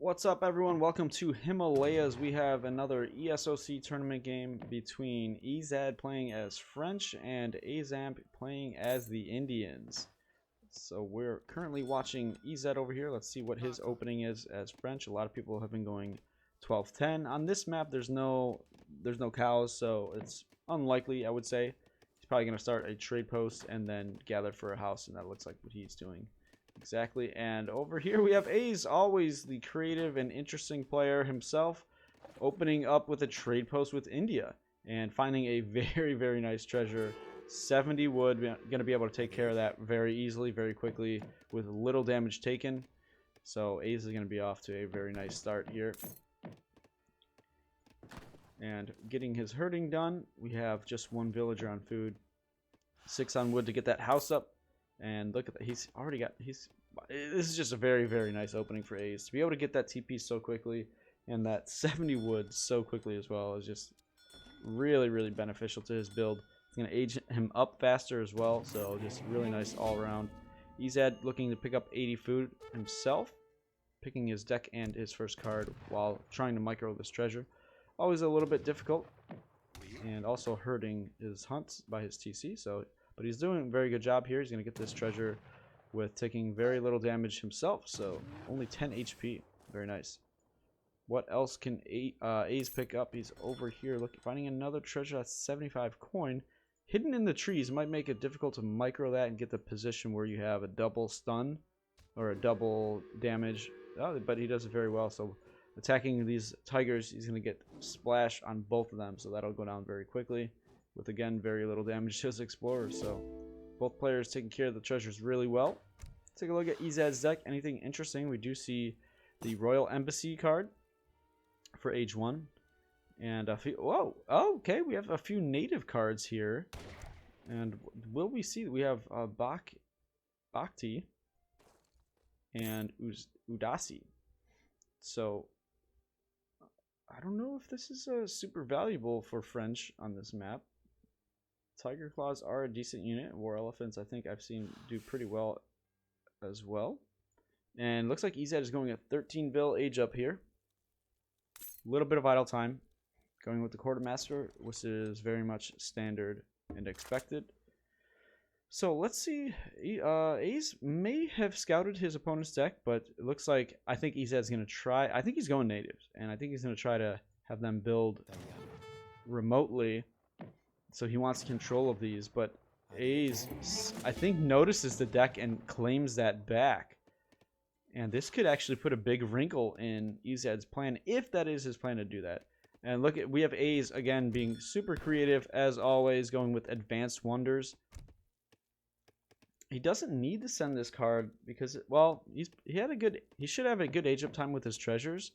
What's up, everyone? Welcome to Himalayas. We have another ESOC tournament game between EZAD playing as French and Azamp playing as the Indians. So we're currently watching EZAD over here. Let's see what his opening is as French. A lot of people have been going 12-10. On this map, there's no cows, so it's unlikely, I would say. He's probably going to start a trade post and then gather for a house, and that looks like what he's doing. Exactly, and over here we have A's, always the creative and interesting player himself, opening up with a trade post with India and finding a very nice treasure. 70 wood, going to be able to take care of that very easily, very quickly, with little damage taken. So A's is going to be off to a very nice start here. And getting his herding done, we have just one villager on food, 6 on wood to get that house up. And look at that, he's already got, this is just a very nice opening for A's. To be able to get that TP so quickly and that 70 wood so quickly as well is just really beneficial to his build. It's going to age him up faster as well, so just really nice all around. EZAD looking to pick up 80 food himself, picking his deck and his first card while trying to micro this treasure. Always a little bit difficult, and also hurting his hunts by his TC, so... But he's doing a very good job here. He's going to get this treasure with taking very little damage himself. So only 10 HP. Very nice. What else can A's pick up? He's over here finding another treasure. That's 75 coin. Hidden in the trees. Might make it difficult to micro that and get the position where you have a double stun or a double damage. Oh, but he does it very well. So attacking these tigers, he's going to get splash on both of them. So that'll go down very quickly. With, again, very little damage to his Explorer. So both players taking care of the treasures really well. Take a look at EZAD's deck. Anything interesting? We do see the Royal Embassy card for age 1. And a few... Whoa! Oh, okay, we have a few native cards here. And will we see... We have Bhakti and Udasi. So... I don't know if this is super valuable for French on this map. Tiger Claws are a decent unit. War Elephants, I think I've seen do pretty well as well. And looks like EZAD is going at 13 bill age up here. A little bit of idle time. Going with the Quartermaster, which is very much standard and expected. So let's see. A's may have scouted his opponent's deck, but it looks like I think EZAD's going to try. I think he's going natives, and I think he's going to try to have them build remotely. So he wants control of these, but A's, I think, notices the deck and claims that back. And this could actually put a big wrinkle in EZAD's plan, if that is his plan to do that. And look, we have A's, again, being super creative, as always, going with Advanced Wonders. He doesn't need to send this card because, well, he should have a good age up time with his treasures.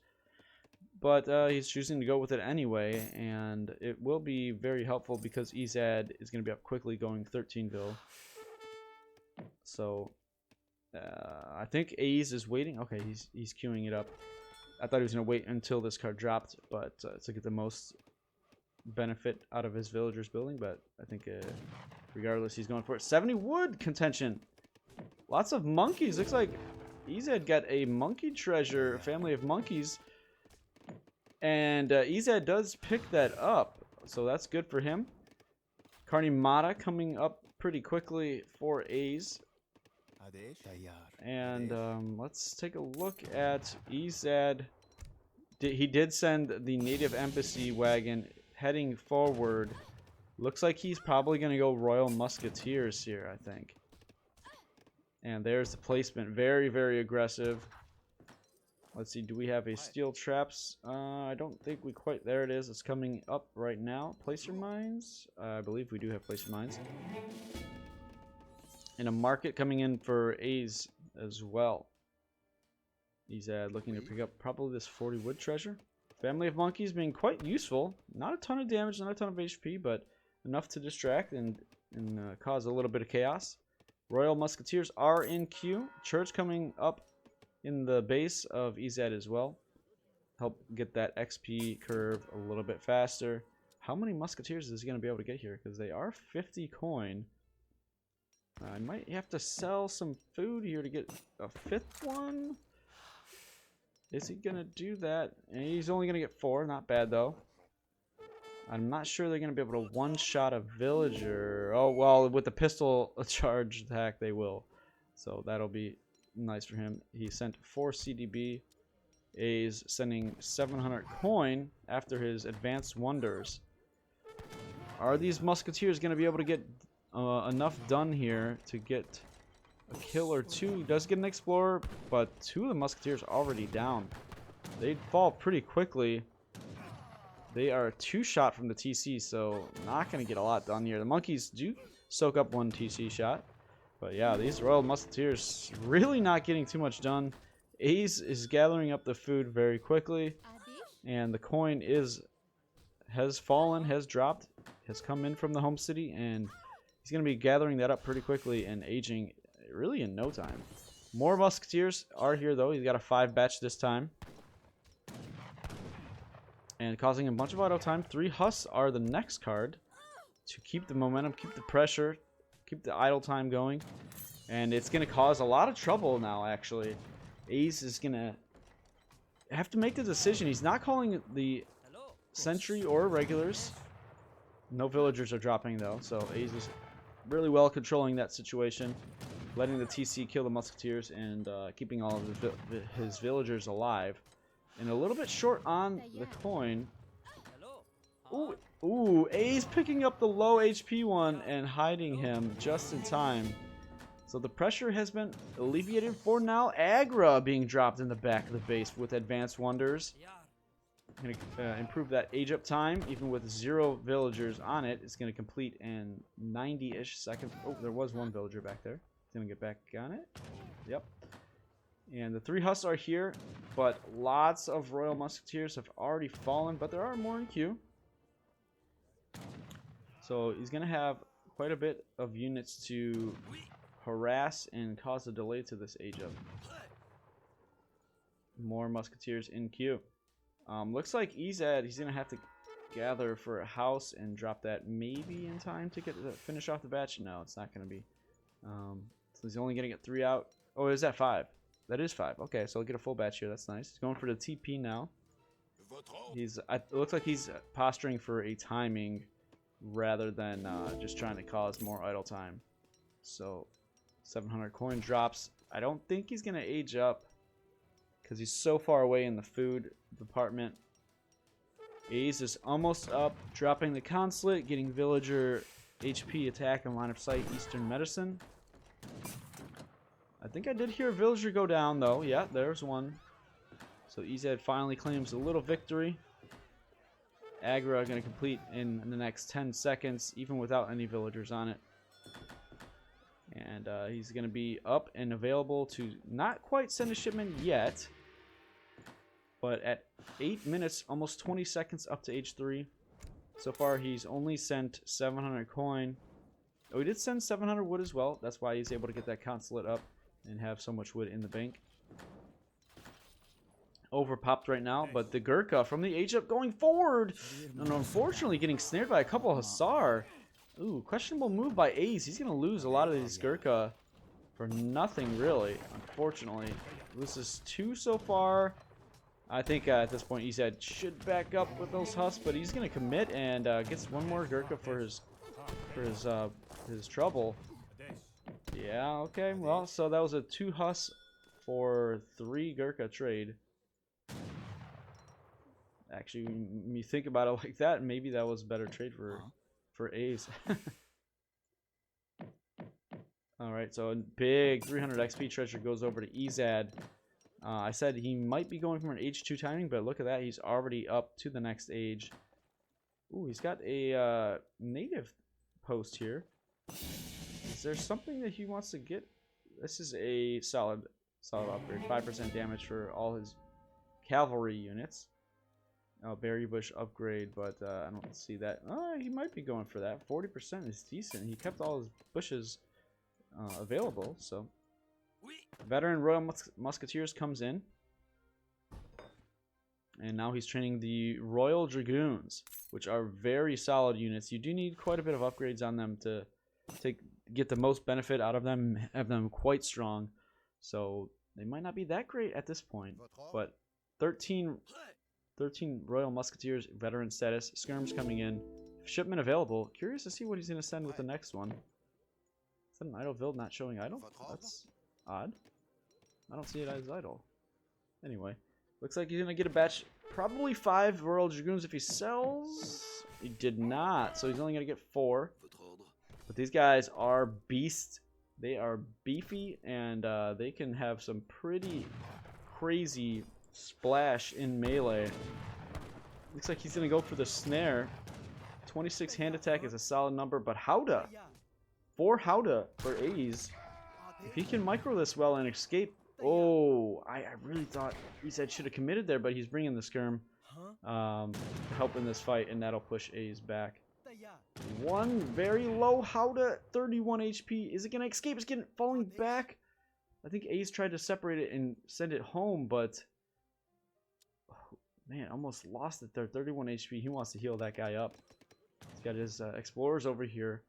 But he's choosing to go with it anyway, and it will be very helpful because EZAD is going to be up quickly going 13 bill. So I think A's is waiting. Okay, he's queuing it up. I thought he was going to wait until this card dropped, but to get the most benefit out of his villagers building. But I think regardless, he's going for it. 70 wood contention. Lots of monkeys. Looks like EZAD got a monkey treasure, a family of monkeys. And EZAD does pick that up, so that's good for him. Carnimata coming up pretty quickly for A's. And let's take a look at EZAD. He did send the native embassy wagon heading forward. Looks like he's probably going to go Royal Musketeers here, I think. And there's the placement. Very aggressive. Let's see, do we have a steel traps? I don't think we quite... There it is. It's coming up right now. Placer mines? I believe we do have placer mines. And a market coming in for A's as well. He's looking to pick up probably this 40 wood treasure. Family of monkeys being quite useful. Not a ton of damage, not a ton of HP, but enough to distract and cause a little bit of chaos. Royal Musketeers are in queue. Church coming up in the base of EZAD as well. Help get that XP curve a little bit faster. How many Musketeers is he going to be able to get here? Because they are 50 coin. I might have to sell some food here to get a 5th one. Is he gonna do that? And he's only gonna get 4. Not bad though. I'm not sure they're gonna be able to one-shot a villager. Oh well, with the pistol charge attack they will. So that'll be nice for him. He sent 4 CDB. A's sending 700 coin after his advanced wonders. Are these musketeers gonna be able to get enough done here to get a kill or 2? He does get an explorer, but 2 of the musketeers are already down. They'd fall pretty quickly. They are 2 shot from the TC, so not going to get a lot done here. The monkeys do soak up 1 TC shot. But yeah, these Royal Musketeers really not getting too much done. Ace is gathering up the food very quickly. And the coin has fallen, has dropped, has come in from the home city. And he's going to be gathering that up pretty quickly and aging really in no time. More Musketeers are here though. He's got a 5 batch this time. And causing a bunch of idle time. 3 Hus are the next card to keep the momentum, keep the pressure, keep the idle time going. And it's going to cause a lot of trouble now, actually. Ace is going to have to make the decision. He's not calling the sentry or regulars. No villagers are dropping, though. So Ace is really well controlling that situation. Letting the TC kill the musketeers and keeping all of his villagers alive. And a little bit short on the coin. Ooh, A's picking up the low HP one and hiding him just in time. So the pressure has been alleviated for now. Agra being dropped in the back of the base with advanced wonders. Going to improve that age up time, even with 0 villagers on it. It's going to complete in 90-ish seconds. Oh, there was 1 villager back there. Going to get back on it. Yep. And the 3 Hus are here, but lots of Royal Musketeers have already fallen, but there are more in queue. So he's going to have quite a bit of units to harass and cause a delay to this age up. More Musketeers in queue. Looks like Ezad, he's going to have to gather for a house and drop that maybe in time to get to finish off the batch. No, it's not going to be. So he's only going to get 3 out. Oh, is that 5? That is 5. Okay, so I'll get a full batch here. That's nice. He's going for the TP now. It looks like he's posturing for a timing rather than just trying to cause more idle time. So 700 coin drops. I don't think he's going to age up because he's so far away in the food department. Ace is almost up, dropping the consulate, getting villager HP attack and line of sight Eastern Medicine. I think I did hear a villager go down, though. Yeah, there's one. So Ezad finally claims a little victory. Agra going to complete in the next 10 seconds, even without any villagers on it. And he's going to be up and available to not quite send a shipment yet. But at 8 minutes, almost 20 seconds up to age 3. So far, he's only sent 700 coin. Oh, he did send 700 wood as well. That's why he's able to get that consulate up and have so much wood in the bank. Overpopped right now, but the Gurkha from the age up going forward. And unfortunately getting snared by a couple of Hussar. Ooh, questionable move by Ace. He's going to lose a lot of these Gurkha for nothing, really, unfortunately. Loses 2 so far. I think at this point Ezad should back up with those Hus, but he's going to commit and gets 1 more Gurkha for his trouble. Yeah, okay, well, so that was a 2 Hus for 3 Gurkha trade. Actually, when you think about it like that, maybe that was a better trade for Ace. Alright, so a big 300 XP treasure goes over to Ezad. I said he might be going for an age 2 timing, but look at that, he's already up to the next age. Ooh, he's got a native post here. Is there something that he wants to get? This is a solid upgrade. 5% damage for all his cavalry units. Berry bush upgrade, but I don't see that. Oh, he might be going for that. 40% is decent. He kept all his bushes available, so. Veteran Royal Musketeers comes in. And now he's training the Royal Dragoons, which are very solid units. You do need quite a bit of upgrades on them to get the most benefit out of them, have them quite strong. So they might not be that great at this point, but 13 Royal Musketeers, veteran status. Skirms coming in. Shipment available. Curious to see what he's going to send with the next one. Is that an idle build not showing idle? That's odd. I don't see it as idle. Anyway, looks like he's going to get a batch. Probably 5 Royal Dragoons if he sells. He did not, so he's only going to get 4. But these guys are beasts. They are beefy, and they can have some pretty crazy splash in melee. Looks like he's going to go for the snare. 26 hand attack is a solid number, but Howda. 4 Howda for A's. If he can micro this well and escape. Oh, I really thought he said should have committed there, but he's bringing the skirm to help in this fight, and that'll push A's back. One very low Howda, 31 HP. Is it going to escape? It's getting falling back. I think A's tried to separate it and send it home, but oh, man, almost lost it there. 31 HP. He wants to heal that guy up. He's got his explorers over here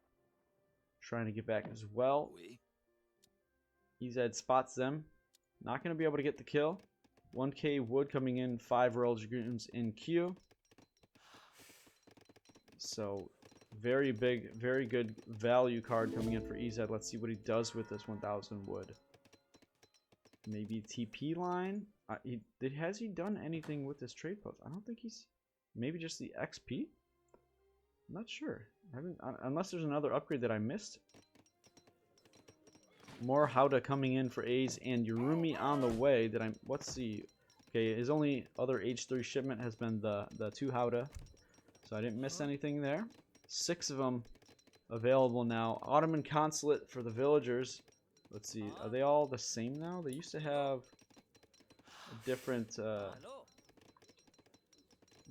trying to get back as well. EZ spots them. Not going to be able to get the kill. 1k wood coming in, 5 Royal Dragoons in queue. So very big, very good value card coming in for EZ. Let's see what he does with this 1000 wood. Maybe TP line. Has he done anything with this trade post? I don't think he's. Maybe just the XP. I'm not sure. Unless there's another upgrade that I missed. More Howda coming in for A's and Yurumi on the way. Let's see. Okay, his only other H3 shipment has been the 2 Howda. So I didn't miss anything there. 6 of them available now. Ottoman Consulate for the villagers. Let's see. Are they all the same now? They used to have a different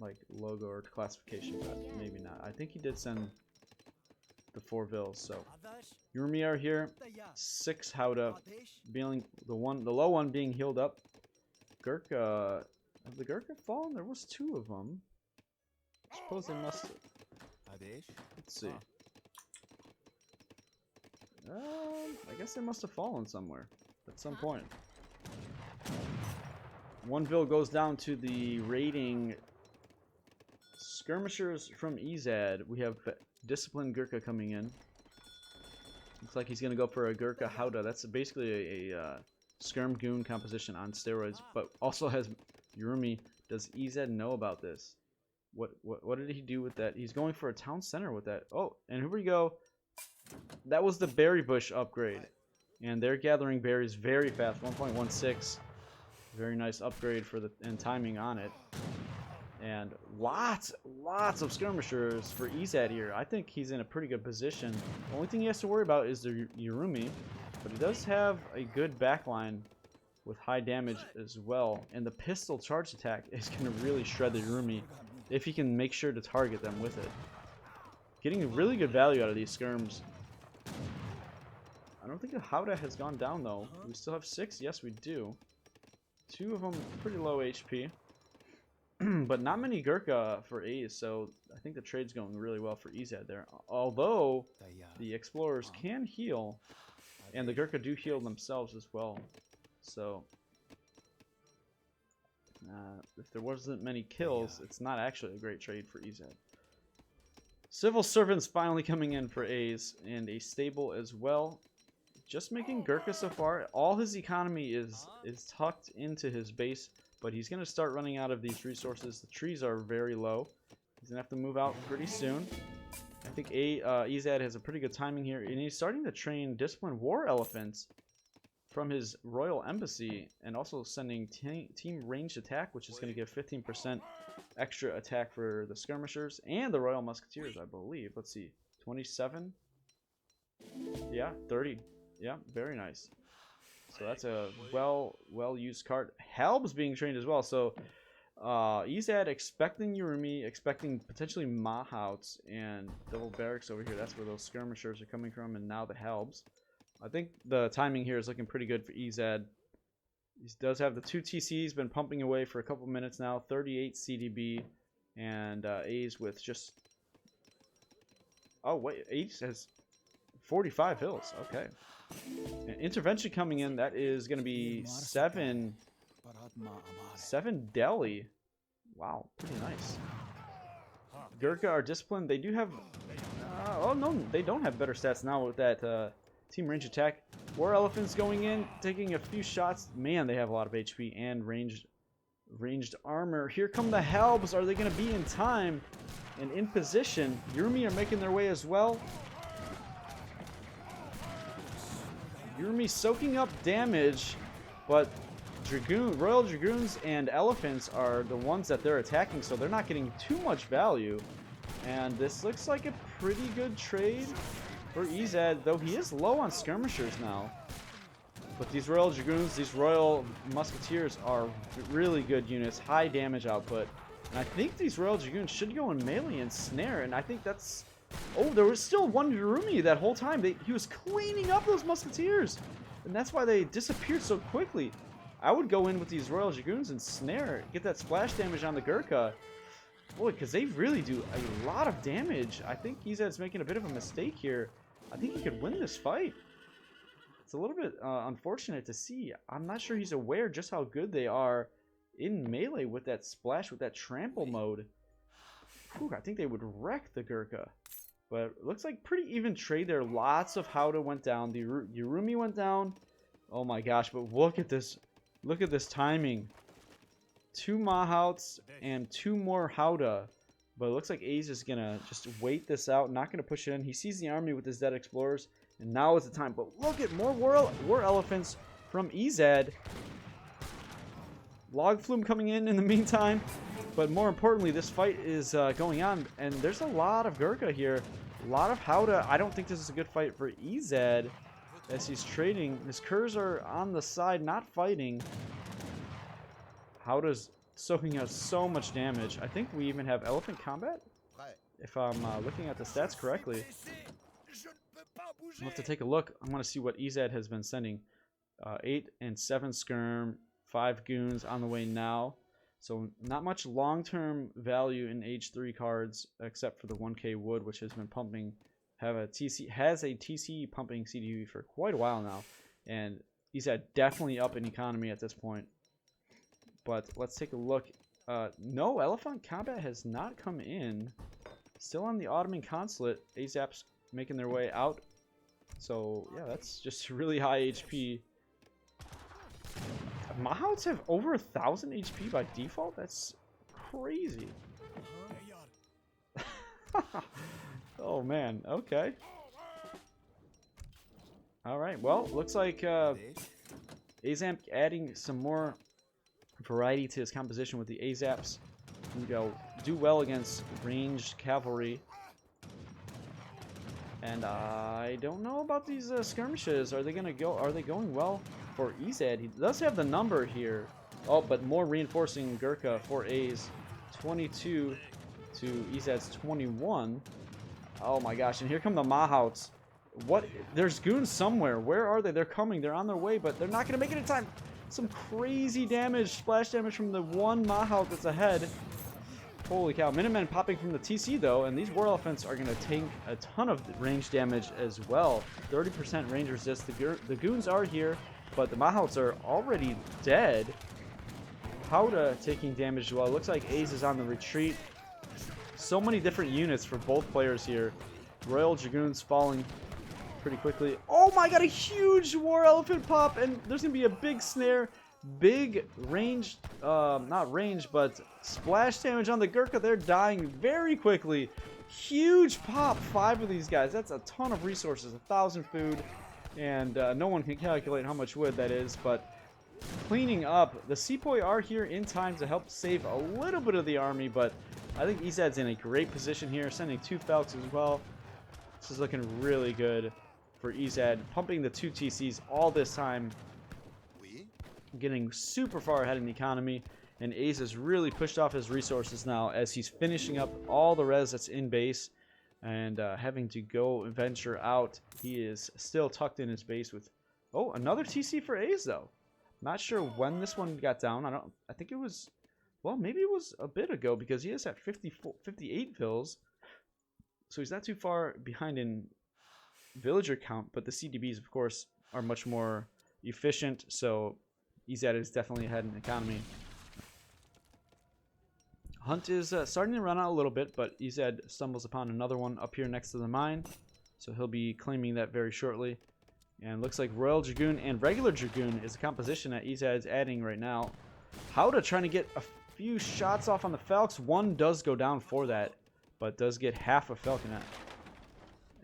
like logo or classification, but maybe not. I think he did send the 4 vills. So Yurumi are here. 6 Howda. Being the low one being healed up. Gurkha. Have the Gurkha fallen? There was 2 of them. I suppose they must. Let's see. I guess they must have fallen somewhere at some point. 1 vill goes down to the raiding skirmishers from EZ. We have disciplined Gurkha coming in. Looks like he's going to go for a Gurkha Howda. That's basically a skirm goon composition on steroids, but also has Yurumi. Does EZ know about this? What did he do with that? He's going for a town center with that. Oh, and here we go. That was the berry bush upgrade. And they're gathering berries very fast. 1.16. Very nice upgrade for and timing on it. And lots of skirmishers for EZ here. I think he's in a pretty good position. The only thing he has to worry about is the Yurumi. But he does have a good backline with high damage as well. And the pistol charge attack is going to really shred the Yurumi if he can make sure to target them with it. Getting really good value out of these skirms. I don't think the Howda has gone down though. We still have 6? Yes, we do. 2 of them pretty low HP. But not many Gurkha for A's, so I think the trade's going really well for EZ there. Although the explorers can heal, and the Gurkha do heal themselves as well. So if there wasn't many kills, it's not actually a great trade for EZ. Civil servants finally coming in for A's, and a stable as well. Just making Gurkha so far. All his economy is tucked into his base, but he's going to start running out of these resources. The trees are very low. He's going to have to move out pretty soon. I think EZ has a pretty good timing here, and he's starting to train disciplined war elephants from his royal embassy, and also sending team ranged attack, which is going to give 15% extra attack for the skirmishers and the royal musketeers, I believe. Let's see, 27. Yeah, 30. Yeah, very nice. So that's a well used card. Halb's being trained as well. So EZ expecting Yurumi, expecting potentially Mahouts and double barracks over here. That's where those skirmishers are coming from, and now the Halbs. I think the timing here is looking pretty good for EZ. He does have the 2 TCs, been pumping away for a couple minutes now. 38 CDB, and A's with just... Oh, wait, A's has 45 hills. Okay. And intervention coming in, that is going to be 7 7 deli. Wow, pretty nice. Gurkha are disciplined. They do have... oh, no, they don't have better stats now with that team range attack. War Elephants going in, taking a few shots. Man, they have a lot of HP and ranged armor. Here come the Helbs. Are they going to be in time and in position? Yurumi are making their way as well. Yurumi soaking up damage, but Royal Dragoons and Elephants are the ones that they're attacking, so they're not getting too much value. And this looks like a pretty good trade for EZ, though he is low on skirmishers now. But these Royal Dragoons, these Royal Musketeers are really good units, high damage output. And I think these Royal Dragoons should go in melee and snare, and I think that's... Oh, there was still one Yurumi that whole time. He was cleaning up those Musketeers, and that's why they disappeared so quickly. I would go in with these Royal Dragoons and snare, get that splash damage on the Gurkha. Boy, because they really do a lot of damage. I think Izad's making a bit of a mistake here. I think he could win this fight. It's a little bit unfortunate to see. I'm not sure he's aware just how good they are in melee with that splash, with that trample mode. Whew, I think they would wreck the Gurkha. But it looks like pretty even trade there. Lots of Howda went down. The Yurumi went down. Oh my gosh, but look at this. Look at this timing. 2 Mahouts and 2 more Howda. But it looks like A's is going to just wait this out. Not going to push it in. He sees the army with his dead explorers. And now is the time. But look at more War Elephants from EZ. Log Flume coming in the meantime. But more importantly, this fight is going on. And there's a lot of Gurkha here. A lot of Howda. I don't think this is a good fight for EZ. As he's trading. His Kurs are on the side, not fighting. Howda's soaking up so much damage. I think we even have Elephant Combat. If I'm looking at the stats correctly. I'll have to take a look. I want to see what EZ has been sending. 8 and 7 Skirm. 5 Goons on the way now. So not much long-term value in Age 3 cards, except for the 1K Wood, which has been pumping, has a TC pumping CDV for quite a while now, and he's definitely up in economy at this point. But let's take a look. No, Elephant Combat has not come in. Still on the Ottoman Consulate. ASAP's making their way out. So yeah, that's just really high HP. Mahouts have over 1,000 HP by default? That's crazy. Oh man, okay. Alright, well, looks like Azamp adding some more variety to his composition with the Azaps. You know, do well against ranged cavalry. And I don't know about these skirmishes. Are they going well for EZ? He does have the number here. Oh, but more reinforcing Gurkha for A's. 22 to EZ's 21. Oh my gosh, and here come the Mahouts. What? There's goons somewhere. Where are they? They're coming. They're on their way, but they're not going to make it in time. Some crazy damage, splash damage from the one Mahout that's ahead. Holy cow. Minutemen popping from the TC, though, and these War Elephants are going to take a ton of range damage as well. 30% range resist. The goons are here, but the Mahouts are already dead. Howda taking damage as well. Looks like Ace is on the retreat. So many different units for both players here. Royal Dragoons falling pretty quickly. Oh my god, a huge War Elephant pop, and there's going to be a big snare. Big range, not range, but splash damage on the Gurkha. They're dying very quickly. Huge pop, 5 of these guys. That's a ton of resources, 1,000 food, and no one can calculate how much wood that is, but cleaning up. The Sepoy are here in time to help save a little bit of the army, but I think Izad's in a great position here, sending 2 Falcons as well. This is looking really good for Izad, pumping the 2 TCs all this time. Getting super far ahead in the economy, and Ace has really pushed off his resources now as he's finishing up all the res that's in base and having to go venture out. He is still tucked in his base with another TC for Ace though. Not sure when this one got down. I think it was, well, maybe it was a bit ago, because he is at 58 vills, so he's not too far behind in villager count, but the CDBs of course are much more efficient, so EZAD is definitely ahead in economy. Hunt is starting to run out a little bit, but EZAD stumbles upon another one up here next to the mine. So he'll be claiming that very shortly. And looks like Royal Dragoon and regular Dragoon is a composition that EZAD is adding right now. Howda trying to get a few shots off on the Falcons. One does go down for that, but does get half a Falconet.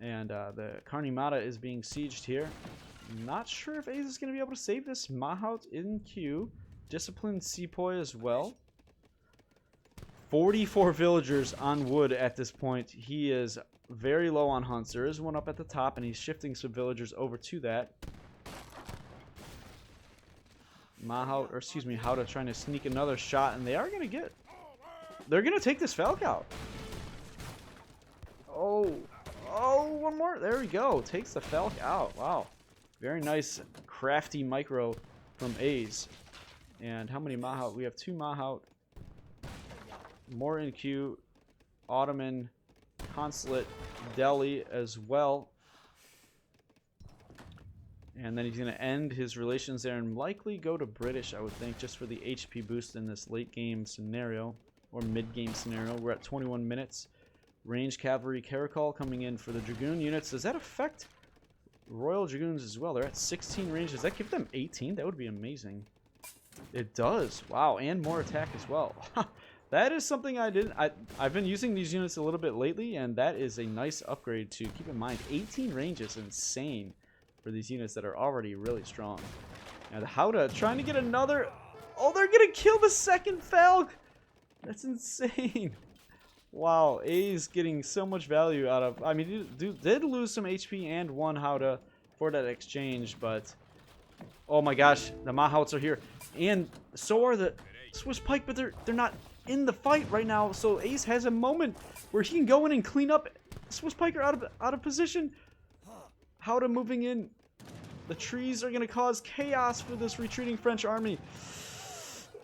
And the Carnimata is being sieged here. Not sure if Ace is going to be able to save this. Mahout in queue. Disciplined Sepoy as well. 44 villagers on wood at this point. He is very low on hunts. There is one up at the top, and he's shifting some villagers over to that. Mahout, or excuse me, Howda trying to sneak another shot, and they are going to get... They're going to take this Falc out. Oh, one more. There we go. Takes the Falc out. Wow. Very nice, crafty micro from A's. And how many Mahout? We have 2 Mahout. More in queue. Ottoman, Consulate, Delhi as well. And then he's going to end his relations there and likely go to British, I would think, just for the HP boost in this late game scenario or mid game scenario. We're at 21 minutes. Range Cavalry Caracol coming in for the Dragoon units. Does that affect Royal Dragoons as well? They're at 16 range. Does that give them 18? That would be amazing. It does. Wow, and more attack as well. That is something I didn't... I've been using these units a little bit lately, and that is a nice upgrade to keep in mind. 18 range is insane for these units that are already really strong. And Howda trying to get another... Oh, they're going to kill the second Falc! That's insane. Wow, A's getting so much value out of... I mean, did lose some HP and one Howda for that exchange, but... Oh my gosh, the Mahouts are here. And so are the Swiss Pike, but they're not in the fight right now. So Ace has a moment where he can go in and clean up. Swiss Pike are out of position. Howda moving in. The trees are going to cause chaos for this retreating French army.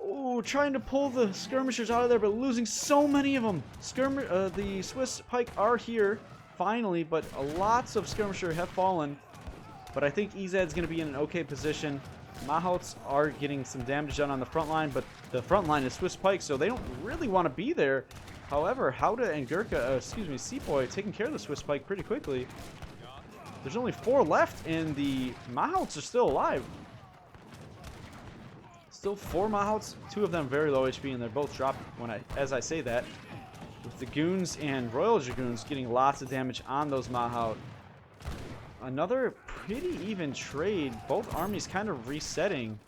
Oh, trying to pull the skirmishers out of there, but losing so many of them. The Swiss Pike are here, finally, but lots of skirmishers have fallen. But I think EZAD's going to be in an okay position. Mahouts are getting some damage done on the front line, but the front line is Swiss Pike, so they don't really want to be there. However, Howda and Sepoy taking care of the Swiss Pike pretty quickly. There's only 4 left, and the Mahouts are still alive. Still 4 Mahouts, 2 of them very low HP, and they're both dropped as I say that. With the Goons and Royal Dragoons getting lots of damage on those Mahout. Another pretty even trade. Both armies kind of resetting.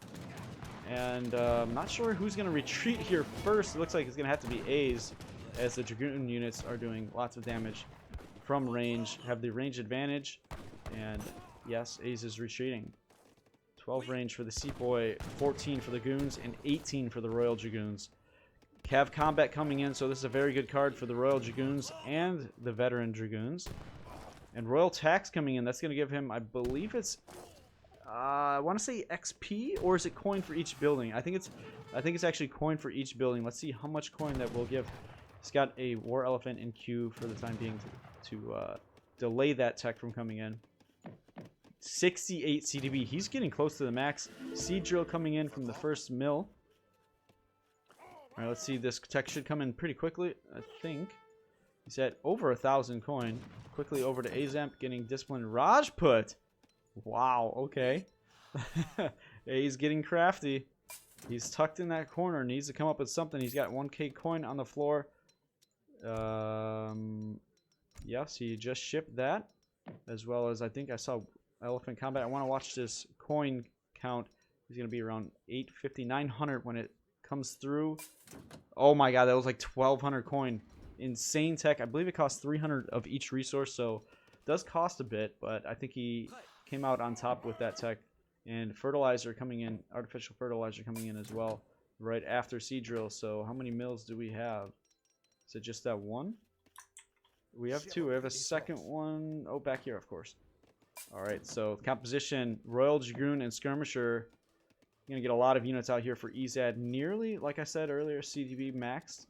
And I'm not sure who's going to retreat here first. It looks like it's going to have to be A's, as the Dragoon units are doing lots of damage from range, have the range advantage. And yes, A's is retreating. 12 range for the Sepoy, 14 for the Goons, and 18 for the Royal Dragoons. Cav Combat coming in, so this is a very good card for the Royal Dragoons and the Veteran Dragoons. And Royal Tax coming in, that's going to give him, I believe it's, I want to say XP, or is it coin for each building? I think it's actually coin for each building. Let's see how much coin that will give. He's got a War Elephant in queue for the time being to delay that tech from coming in. 68 CDB. He's getting close to the max. Seed Drill coming in from the first mill. Alright, let's see. This tech should come in pretty quickly, I think. He's at over 1,000 coin. Quickly over to Azamp, getting Disciplined Rajput. Wow, okay. He's getting crafty. He's tucked in that corner. Needs to come up with something. He's got 1k coin on the floor. Yes, he just shipped that. As well as I think I saw Elephant Combat. I want to watch this coin count. He's going to be around 850, 900 when it comes through. Oh my god, that was like 1,200 coin. Insane tech. I believe it costs 300 of each resource, so it does cost a bit, but I think he came out on top with that tech. And fertilizer coming in, artificial fertilizer coming in as well, right after Seed Drill. So how many mills do we have? Is it just that one? We have 2. We have a second one. Oh, back here, of course. Alright, so composition, Royal Dragoon and Skirmisher. You're going to get a lot of units out here for EZAD. Nearly, like I said earlier, CDB maxed.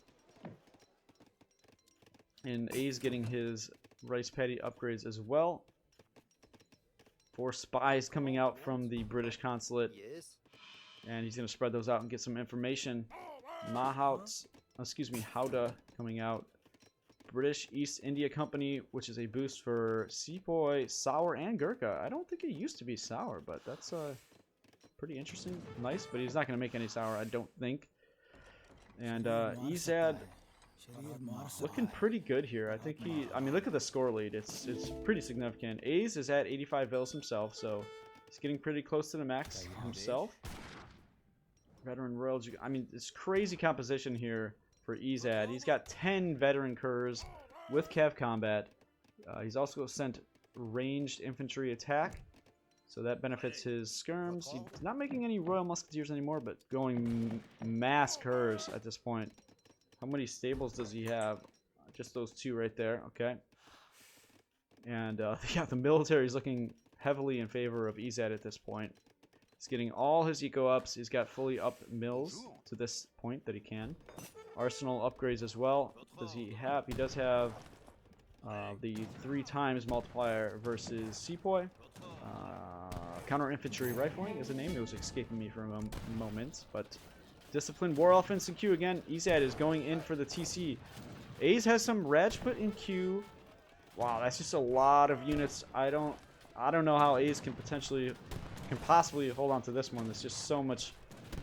And A's getting his rice paddy upgrades as well. 4 spies coming out from the British consulate. And he's going to spread those out and get some information. Howdah coming out. British East India Company, which is a boost for Sepoy, Sour, and Gurkha. I don't think it used to be Sour, but that's pretty interesting. Nice, but he's not going to make any Sour, I don't think. And Izad looking pretty good here. I think look at the score lead. It's pretty significant. A's is at 85 vills himself, so he's getting pretty close to the max himself. Veteran Royal, it's crazy composition here for Izad. He's got 10 veteran curs with Cav Combat. He's also sent ranged infantry attack, so that benefits his skirms. He's not making any Royal Musketeers anymore, but going mass curs at this point. How many stables does he have? Just those 2 right there. Okay. And yeah, the military is looking heavily in favor of Izad at this point. He's getting all his eco ups. He's got fully up mills to this point that he can. Arsenal upgrades as well. Does he have? He does have the 3 times multiplier versus Sepoy. Counter infantry rifling is a name that was escaping me for a moment, but disciplined war elephants in queue again. Izad is going in for the TC. A's has some Rajput in queue. Wow, that's just a lot of units. I don't know how A's can possibly hold on to this one. There's just so much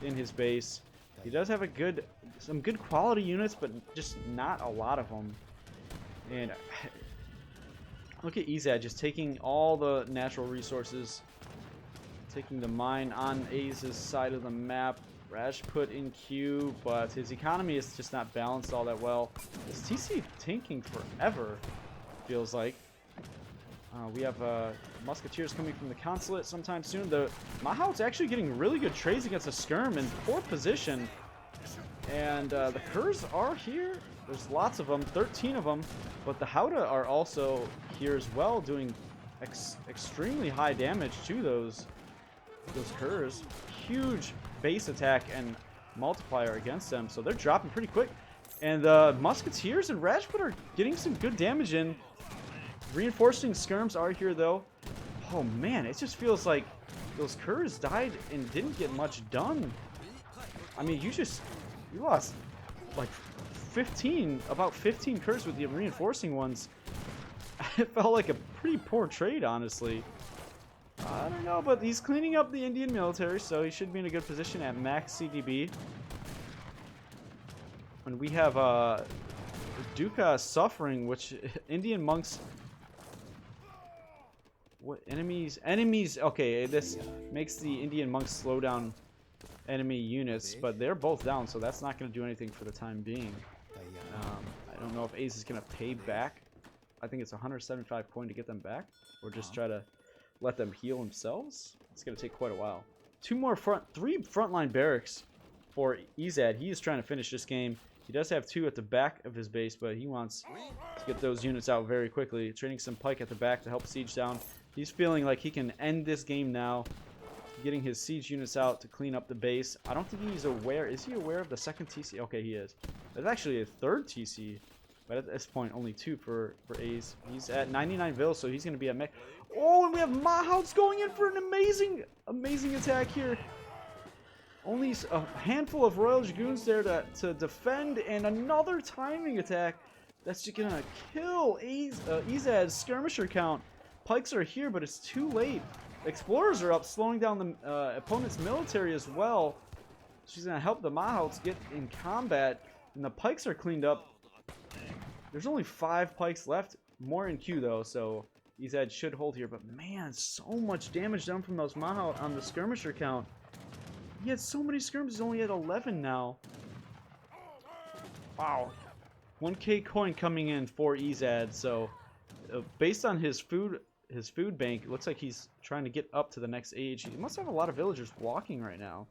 in his base. He does have some good quality units, but just not a lot of them. And look at Izad just taking all the natural resources, taking the mine on A's side of the map. Rajput in queue, but his economy is just not balanced all that well. His TC tanking forever, feels like. We have Musketeers coming from the consulate sometime soon. The Mahout's actually getting really good trades against the skirm in 4th position. And the curs are here. There's lots of them, 13 of them. But the Howdah are also here as well, doing extremely high damage to those curs. Huge base attack and multiplier against them, so they're dropping pretty quick. And the Musketeers and Rajput are getting some good damage in. Reinforcing skirms are here though. Oh man, it just feels like those curs died and didn't get much done. I mean, you lost like about 15 curs with the reinforcing ones. It felt like a pretty poor trade, honestly. I don't know, but he's cleaning up the Indian military, so he should be in a good position at max CDB. And we have Dukkha suffering, which Indian monks. What enemies? Enemies. Okay, this makes the Indian monks slow down enemy units, but they're both down, so that's not going to do anything for the time being. I don't know if Ace is going to pay back. I think it's 175 coin to get them back, or just try to let them heal themselves. It's going to take quite a while. 3 frontline barracks for Izad. He is trying to finish this game. He does have 2 at the back of his base, but he wants to get those units out very quickly. Training some pike at the back to help siege down. He's feeling like he can end this game now. Getting his siege units out to clean up the base. I don't think he's aware. Is he aware of the 2nd TC? Okay, he is. There's actually a 3rd TC. But at this point, only 2 for A's. He's at 99 vills, so he's going to be at mech. Oh, and we have Mahouts going in for an amazing attack here. Only a handful of Royal Dragoons there to defend, and another timing attack that's just going to kill Izad's skirmisher count. Pikes are here, but it's too late. Explorers are up, slowing down the opponent's military as well. She's going to help the Mahouts get in combat, and the pikes are cleaned up. There's only 5 pikes left. More in queue, though, so Izad should hold here. But, man, so much damage done from those Mahout on the skirmisher count. He had so many skirms, he's only at 11 now. Wow. 1k coin coming in for Izad, so based on his food bank, it looks like he's trying to get up to the next age. He must have a lot of villagers walking right now.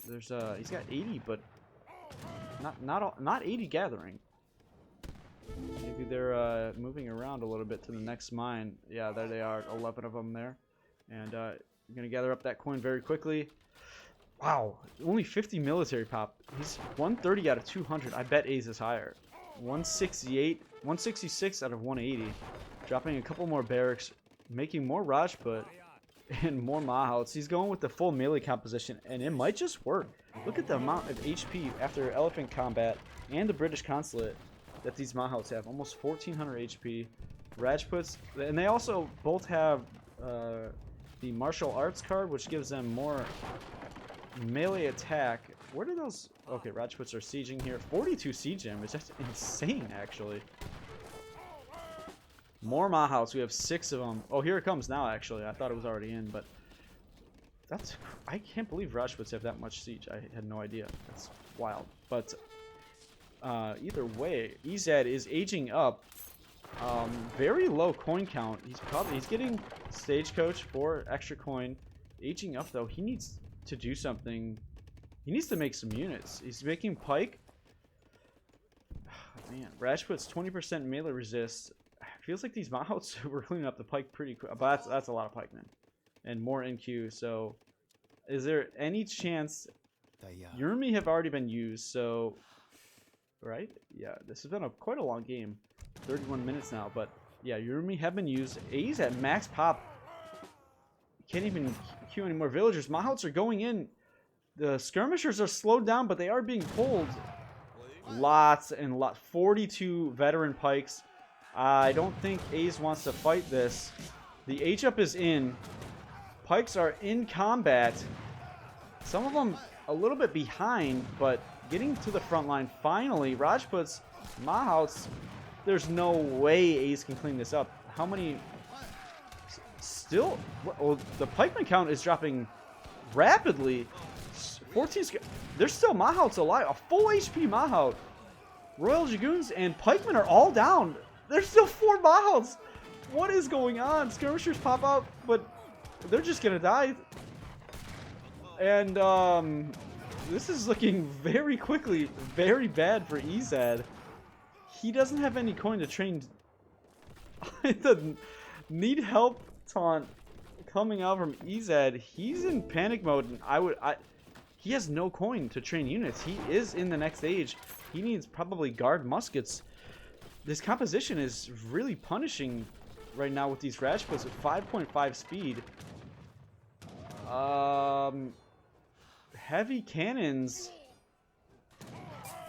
There's he's got 80, but not 80 gathering. Maybe they're moving around a little bit to the next mine. Yeah, there they are, 11 of them there. And you're gonna gather up that coin very quickly. Wow, only 50 military pop. He's 130 out of 200. I bet A's is higher. 168, 166 out of 180. Dropping a couple more barracks, making more Rajput. and more Mahouts. He's going with the full melee composition, and it might just work. Look at the amount of HP after Elephant Combat and the British Consulate that these Mahouts have. Almost 1,400 HP. Rajputs, and they also both have the martial arts card, which gives them more melee attack. Where do those... Okay, Rajputs are sieging here. 42 siege damage. That's insane, actually. More Mahouts. We have 6 of them. Oh, here it comes now, actually. I thought it was already in, but... That's... I can't believe Rajputs have that much siege. I had no idea. That's wild. But... either way, EZ is aging up. Very low coin count. He's getting Stagecoach for extra coin. Aging up, though. He needs to do something. He needs to make some units. He's making Pike. Oh, man, Rajput's 20% melee resist. Feels like these Mahouts were cleaning up the Pike pretty quick. But that's a lot of pikemen. And more NQ. So, is there any chance... Yurumi have already been used, so... Right? Yeah, this has been quite a long game. 31 minutes now, but... Yeah, Yurumi have been used. A's at max pop. Can't even queue any more villagers. Mahouts are going in. The skirmishers are slowed down, but they are being pulled. Lots and lots. 42 veteran pikes. I don't think A's wants to fight this. The H-up is in. Pikes are in combat. Some of them a little bit behind, but getting to the front line finally. Rajputs, Mahouts. There's no way A's can clean this up. How many... Still... Well, the pikeman count is dropping rapidly. 14... There's still Mahouts alive. A full HP Mahout. Royal Dragoons and pikemen are all down. There's still 4 Mahouts. What is going on? Skirmishers pop out, but they're just gonna die. And this is looking very quickly very bad for EZ. He doesn't have any coin to train. The need help taunt coming out from EZ. He's in panic mode, and he has no coin to train units. He is in the next age. He needs probably guard muskets. This composition is really punishing right now with these Rajputs with 5.5 speed. Heavy cannons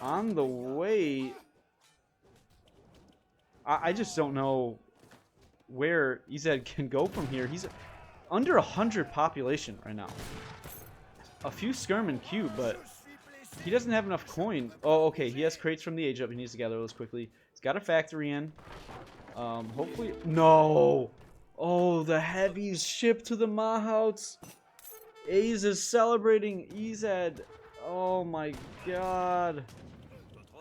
on the way. I just don't know where EZ can go from here. He's under 100 population right now. A few skirm and queue, but he doesn't have enough coin. Oh, okay. He has crates from the age up. He needs to gather those quickly. He's got a factory in. Hopefully... No! Oh, the heavies shipped to the Mahouts. A's is celebrating EZ. Oh my god.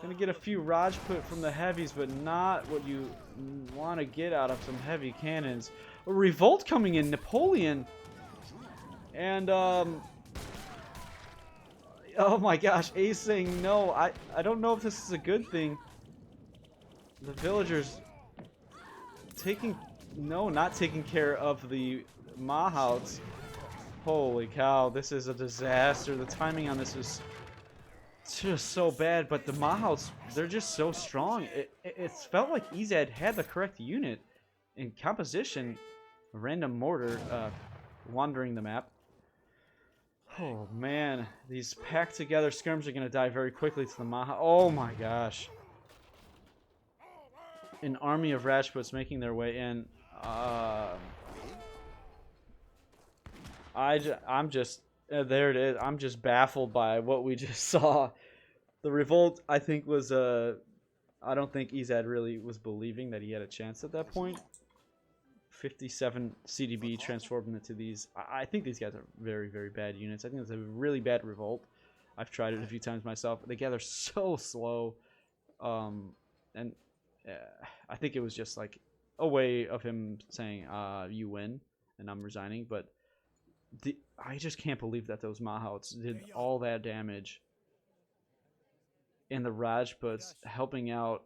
Gonna get a few Rajput from the heavies, but not what you want to get out of some heavy cannons. A revolt coming in, Napoleon. And, oh my gosh, A's saying no. I don't know if this is a good thing. The villagers not taking care of the Mahouts. Holy cow, this is a disaster. The timing on this is just so bad, but the Mahouts, they're just so strong. It felt like EZ had the correct unit in composition. A random mortar wandering the map. Oh man, these packed together skirms are going to die very quickly to the Maha. Oh my gosh. An army of Rajputs making their way in. I'm just there it is. I'm just baffled by what we just saw. The revolt, I think, was I don't think EZ really was believing that he had a chance at that point. 57 CDB transformed into these. I think these guys are very, very bad units. I think it's a really bad revolt. I've tried it a few times myself. They gather so slow. And I think it was just like a way of him saying, you win, and I'm resigning. But I just can't believe that those Mahouts did all that damage. And the Rajputs helping out.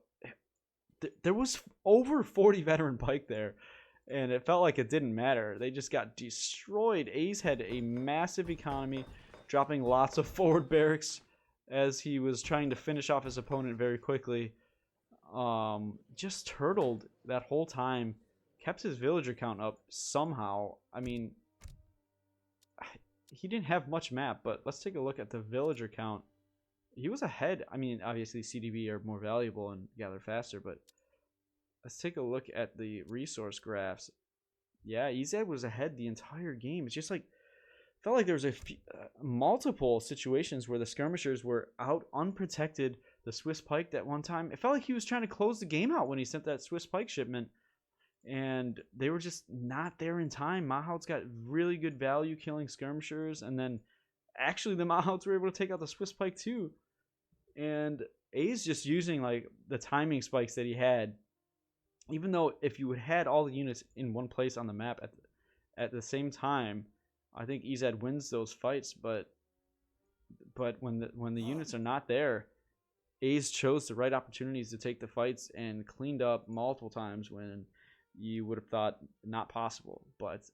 There was over 40 veteran pike there. And it felt like it didn't matter. They just got destroyed. A's had a massive economy, dropping lots of forward barracks as he was trying to finish off his opponent very quickly. Just turtled that whole time. Kept his villager count up somehow. I mean, he didn't have much map, but let's take a look at the villager count. He was ahead. I mean, obviously CDB are more valuable and gather faster, but let's take a look at the resource graphs. Yeah, EZ was ahead the entire game. It's just like felt like there was multiple situations where the skirmishers were out unprotected. The Swiss pike that one time, it felt like he was trying to close the game out when he sent that Swiss pike shipment, and they were just not there in time. Mahouts got really good value killing skirmishers, and then actually the Mahouts were able to take out the Swiss pike too. And A's just using like the timing spikes that he had. Even though if you had all the units in one place on the map at the same time, I think EZ wins those fights. But when the units are not there, A's chose the right opportunities to take the fights and cleaned up multiple times when you would have thought not possible. But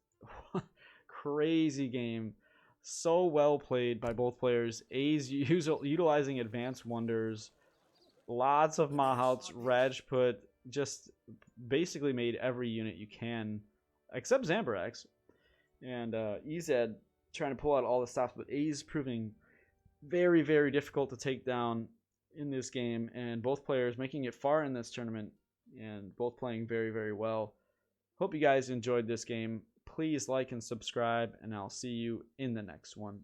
crazy game. So well played by both players. A's utilizing advanced wonders. Lots of Mahouts. Rajput just basically made every unit you can, except Zambrax. And EZ trying to pull out all the stops, but A's proving very, very difficult to take down in this game. And both players making it far in this tournament and both playing very, very well. Hope you guys enjoyed this game. Please like and subscribe, and I'll see you in the next one.